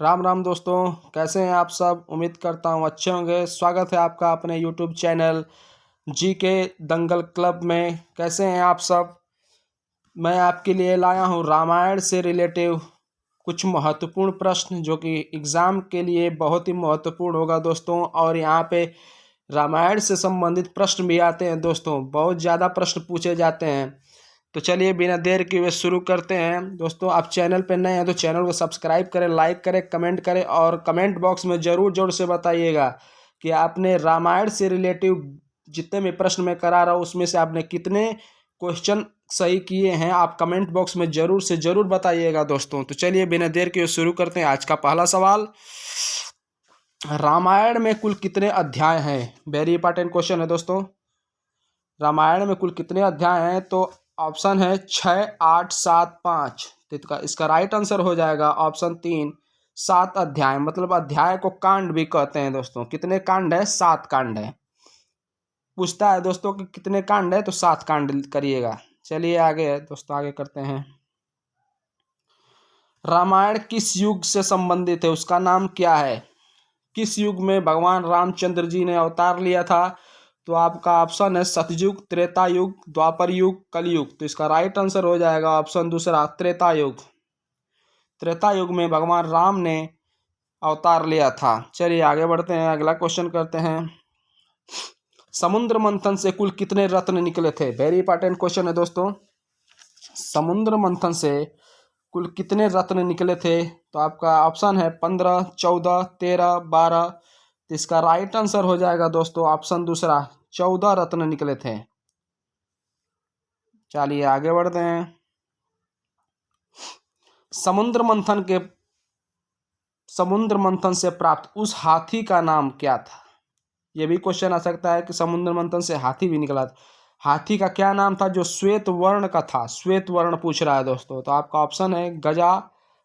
राम राम दोस्तों, कैसे हैं आप सब। उम्मीद करता हूँ अच्छे होंगे। स्वागत है आपका अपने यूट्यूब चैनल जी के दंगल क्लब में। कैसे हैं आप सब। मैं आपके लिए लाया हूँ रामायण से रिलेटिव कुछ महत्वपूर्ण प्रश्न जो कि एग्ज़ाम के लिए बहुत ही महत्वपूर्ण होगा दोस्तों। और यहाँ पे रामायण से संबंधित प्रश्न भी आते हैं दोस्तों, बहुत ज़्यादा प्रश्न पूछे जाते हैं। तो चलिए बिना देर किए हुए शुरू करते हैं दोस्तों। आप चैनल पर नए हैं तो चैनल को सब्सक्राइब करें, लाइक करें, कमेंट करें और कमेंट बॉक्स में ज़रूर ज़ोर से बताइएगा कि आपने रामायण से रिलेटिव जितने भी प्रश्न मैं करा रहा हूँ उसमें से आपने कितने क्वेश्चन सही किए हैं। आप कमेंट बॉक्स में ज़रूर से ज़रूर बताइएगा दोस्तों। तो चलिए बिना देर किए शुरू करते हैं। आज का पहला सवाल, रामायण में कुल कितने अध्याय हैं। वेरी इंपॉर्टेंट क्वेश्चन है दोस्तों। रामायण में कुल कितने अध्याय हैं, तो ऑप्शन है 6, 8, 7, 5। तो इसका राइट आंसर हो जाएगा ऑप्शन 3, 7 अध्याय। मतलब अध्याय को कांड भी कहते हैं दोस्तों। कितने कांड है, 7 कांड है। पूछता है दोस्तों कि कितने कांड है, तो 7 कांड करिएगा। चलिए आगे दोस्तों, आगे करते हैं। रामायण किस युग से संबंधित है, उसका नाम क्या है। किस युग में भगवान रामचंद्र जी ने अवतार लिया था, तो आपका ऑप्शन है सतयुग, त्रेता युग, द्वापर युग, कलयुग। तो इसका राइट आंसर हो जाएगा ऑप्शन दूसरा, त्रेता युग। त्रेता युग में भगवान राम ने अवतार लिया था। चलिए आगे बढ़ते हैं, अगला क्वेश्चन करते हैं। समुद्र मंथन से कुल कितने रत्न निकले थे। वेरी इंपॉर्टेंट क्वेश्चन है दोस्तों। समुद्र मंथन से कुल कितने रत्न निकले थे, तो आपका ऑप्शन है 15, 14, 13, 12। तो इसका राइट आंसर हो जाएगा दोस्तों ऑप्शन दूसरा, 14 रत्न निकले थे। चलिए आगे बढ़ते हैं। समुद्र मंथन से प्राप्त उस हाथी का नाम क्या था। यह भी क्वेश्चन आ सकता है कि समुद्र मंथन से हाथी भी निकला था। हाथी का क्या नाम था जो श्वेत वर्ण का था। श्वेत वर्ण पूछ रहा है दोस्तों। तो आपका ऑप्शन है गजा,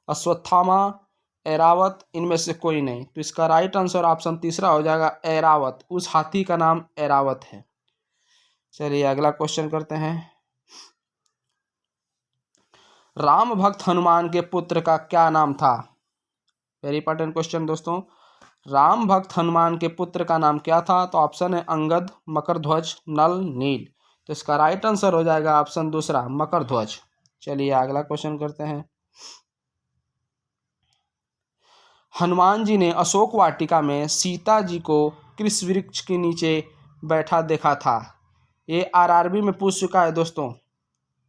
अश्वत्थामा, ऐरावत। इनमें से कोई नहीं। तो इसका राइट आंसर ऑप्शन तीसरा हो जाएगा, ऐरावत। उस हाथी का नाम ऐरावत है। चलिए अगला क्वेश्चन करते हैं। राम भक्त हनुमान के पुत्र का क्या नाम था। वेरी इंपॉर्टेंट क्वेश्चन दोस्तों। राम भक्त हनुमान के पुत्र का नाम क्या था, तो ऑप्शन है अंगद, मकरध्वज, नल, नील। तो इसका राइट आंसर हो जाएगा ऑप्शन दूसरा, मकरध्वज। चलिए अगला क्वेश्चन करते हैं। हनुमान जी ने अशोक वाटिका में सीता जी को किस वृक्ष के नीचे बैठा देखा था। ये आरआरबी में पूछ चुका है दोस्तों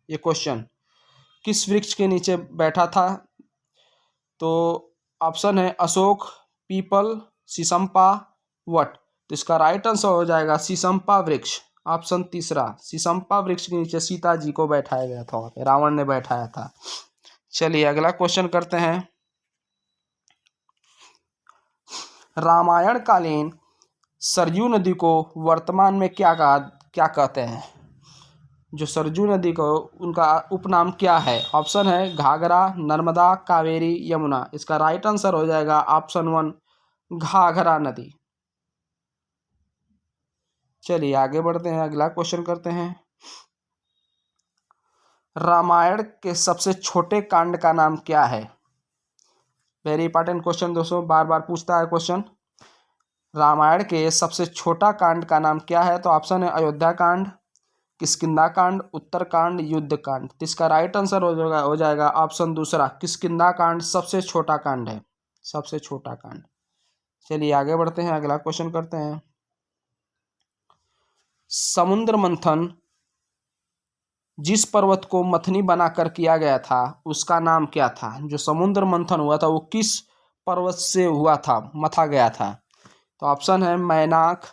ये क्वेश्चन। किस वृक्ष के नीचे बैठा था, तो ऑप्शन है अशोक, पीपल, शीशमपा, वट। तो इसका राइट आंसर हो जाएगा शीशमपा वृक्ष। ऑप्शन तीसरा, शीशमपा वृक्ष के नीचे सीता जी को बैठाया गया था, वहाँ पे रावण ने बैठाया था। चलिए अगला क्वेश्चन करते हैं। रामायण कालीन सरयू नदी को वर्तमान में क्या कहते हैं। जो सरयू नदी को उनका उपनाम क्या है। ऑप्शन है घाघरा, नर्मदा, कावेरी, यमुना। इसका राइट आंसर हो जाएगा ऑप्शन 1, घाघरा नदी। चलिए आगे बढ़ते हैं, अगला क्वेश्चन करते हैं। रामायण के सबसे छोटे कांड का नाम क्या है। वेरी इंपॉर्टेंट क्वेश्चन दोस्तों, बार बार पूछता है क्वेश्चन। रामायण के सबसे छोटा कांड का नाम क्या है, तो ऑप्शन है अयोध्या कांड, किष्किंधा कांड, उत्तर कांड, युद्ध कांड। तो इसका राइट आंसर हो जाएगा ऑप्शन दूसरा, किष्किंधा कांड सबसे छोटा कांड है, सबसे छोटा कांड। चलिए आगे बढ़ते हैं, अगला क्वेश्चन करते हैं। समुद्र मंथन जिस पर्वत को मथनी बनाकर किया गया था उसका नाम क्या था। जो समुद्र मंथन हुआ था वो किस पर्वत से हुआ था, मथा गया था। तो ऑप्शन है मैनाक,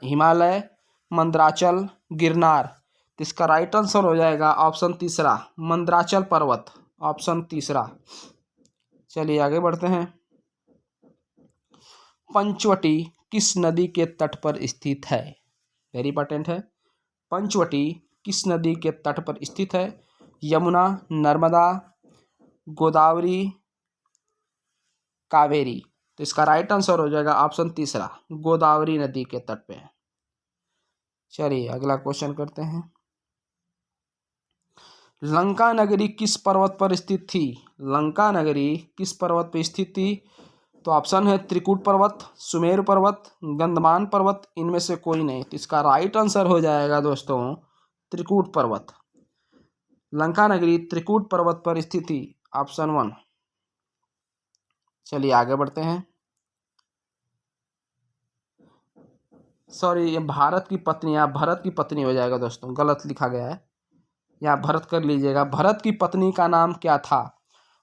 हिमालय, मंदराचल, गिरनार। तो इसका राइट आंसर हो जाएगा ऑप्शन तीसरा, मंदराचल पर्वत। ऑप्शन तीसरा। चलिए आगे बढ़ते हैं। पंचवटी किस नदी के तट पर स्थित है। वेरी इंपॉर्टेंट है। पंचवटी किस नदी के तट पर स्थित है। यमुना, नर्मदा, गोदावरी, कावेरी। तो इसका राइट आंसर हो जाएगा ऑप्शन तीसरा, गोदावरी नदी के तट पे। चलिए अगला क्वेश्चन करते हैं। लंका नगरी किस पर्वत पर स्थित थी? लंका नगरी किस पर्वत पर स्थित थी? तो ऑप्शन है त्रिकूट पर्वत, सुमेरु पर्वत, गंधमान पर्वत, इनमें से कोई नहीं। तो इसका राइट आंसर हो जाएगा दोस्तों त्रिकूट पर्वत। लंका नगरी त्रिकूट पर्वत पर स्थित थी, ऑप्शन 1। चलिए आगे बढ़ते हैं। सॉरी, ये भारत की पत्नी, यहाँ भरत की पत्नी हो जाएगा दोस्तों, गलत लिखा गया है, यहाँ भरत कर लीजिएगा। भरत की पत्नी का नाम क्या था?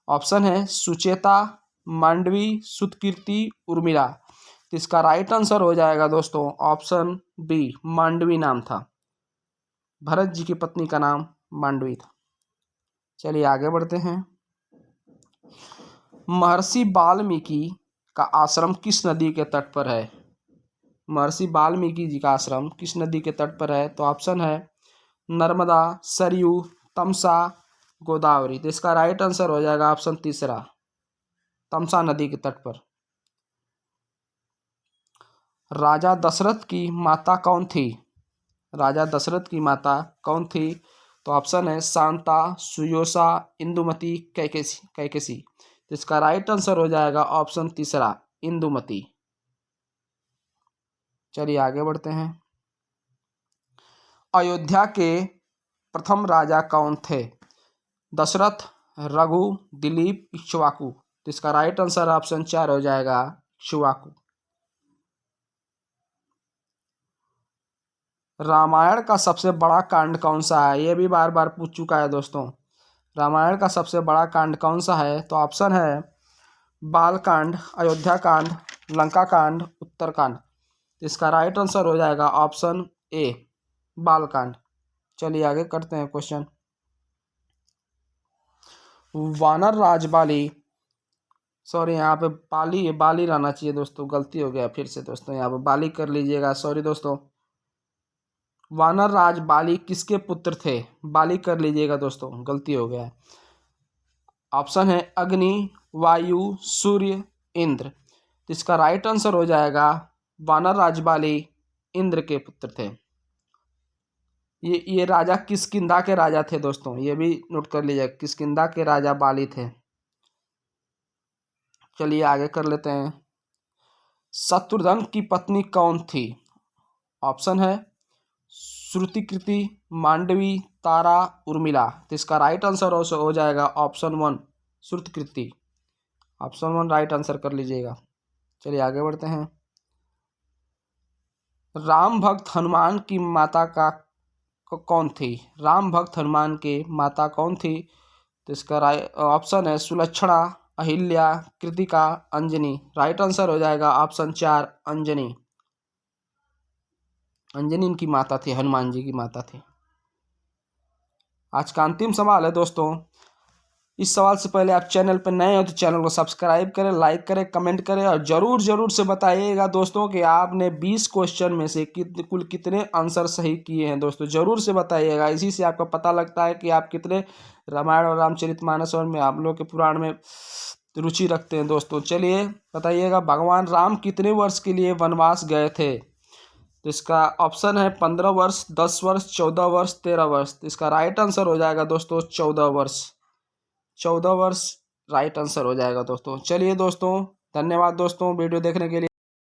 ऑप्शन है सुचेता, मांडवी, सुतकीर्ति, उर्मिला। तो इसका राइट आंसर हो जाएगा दोस्तों ऑप्शन बी, मांडवी नाम था। भरत जी की पत्नी का नाम मांडवी था। चलिए आगे बढ़ते हैं। महर्षि वाल्मीकि का आश्रम किस नदी के तट पर है? महर्षि वाल्मीकि जी का आश्रम किस नदी के तट पर है? तो ऑप्शन है नर्मदा, सरयू, तमसा, गोदावरी। तो इसका राइट आंसर हो जाएगा ऑप्शन 3, तमसा नदी के तट पर। राजा दशरथ की माता कौन थी? राजा दशरथ की माता कौन थी? तो ऑप्शन है शांता, सुयोषा, इंदुमती, कैकेसी। तो इसका राइट आंसर हो जाएगा ऑप्शन 3, इंदुमती। चलिए आगे बढ़ते हैं। अयोध्या के प्रथम राजा कौन थे? दशरथ, रघु, दिलीप, इक्ष्वाकु। तो इसका राइट आंसर ऑप्शन 4 हो जाएगा इक्ष्वाकु। रामायण का सबसे बड़ा कांड कौन सा है? ये भी बार बार पूछ चुका है दोस्तों। रामायण का सबसे बड़ा कांड कौन सा है? तो ऑप्शन है बाल कांड, अयोध्या कांड, लंका कांड, उत्तरकांड। इसका राइट आंसर हो जाएगा ऑप्शन ए, बाल कांड। चलिए आगे करते हैं क्वेश्चन। वानर राज बाली, सॉरी यहाँ पे बाली रहना चाहिए दोस्तों, गलती हो गया फिर से दोस्तों, यहाँ पे बाली कर लीजिएगा, सॉरी दोस्तों। वानर राज बाली किसके पुत्र थे? बाली कर लीजिएगा दोस्तों, गलती हो गया है। ऑप्शन है अग्नि, वायु, सूर्य, इंद्र। तो इसका राइट आंसर हो जाएगा वानर राज बाली इंद्र के पुत्र थे। ये राजा किष्किंधा के राजा थे दोस्तों, ये भी नोट कर लीजिएगा, किष्किंधा के राजा बाली थे। चलिए आगे कर लेते हैं। शत्रुघ्न की पत्नी कौन थी? ऑप्शन है श्रुतिकृति, मांडवी, तारा, उर्मिला। तो इसका राइट आंसर हो जाएगा ऑप्शन 1, श्रुतिकृति। ऑप्शन 1 राइट आंसर कर लीजिएगा। चलिए आगे बढ़ते हैं। राम भक्त हनुमान की माता का कौन थी? राम भक्त हनुमान के माता कौन थी? तो इसका ऑप्शन है सुलक्षणा, अहिल्या, कृतिका, अंजनी। राइट आंसर हो जाएगा ऑप्शन 4, अंजनी। अंजनी इनकी माता थी, हनुमान जी की माता थी। आज का अंतिम सवाल है दोस्तों। इस सवाल से पहले आप चैनल पर नए हो तो चैनल को सब्सक्राइब करें, लाइक करें, कमेंट करें और ज़रूर से बताइएगा दोस्तों कि आपने 20 क्वेश्चन में से कुल कितने आंसर सही किए हैं दोस्तों, ज़रूर से बताइएगा। इसी से आपका पता लगता है कि आप कितने रामायण और रामचरितमानस और में आप लोग के पुराण में रुचि रखते हैं दोस्तों। चलिए बताइएगा, भगवान राम कितने वर्ष के लिए वनवास गए थे? तो इसका ऑप्शन है 15 वर्ष, 10 वर्ष, 14 वर्ष, 13 वर्ष। तो इसका राइट आंसर हो जाएगा दोस्तों 14 वर्ष। 14 वर्ष राइट आंसर हो जाएगा दोस्तों। चलिए दोस्तों, धन्यवाद दोस्तों वीडियो देखने के लिए।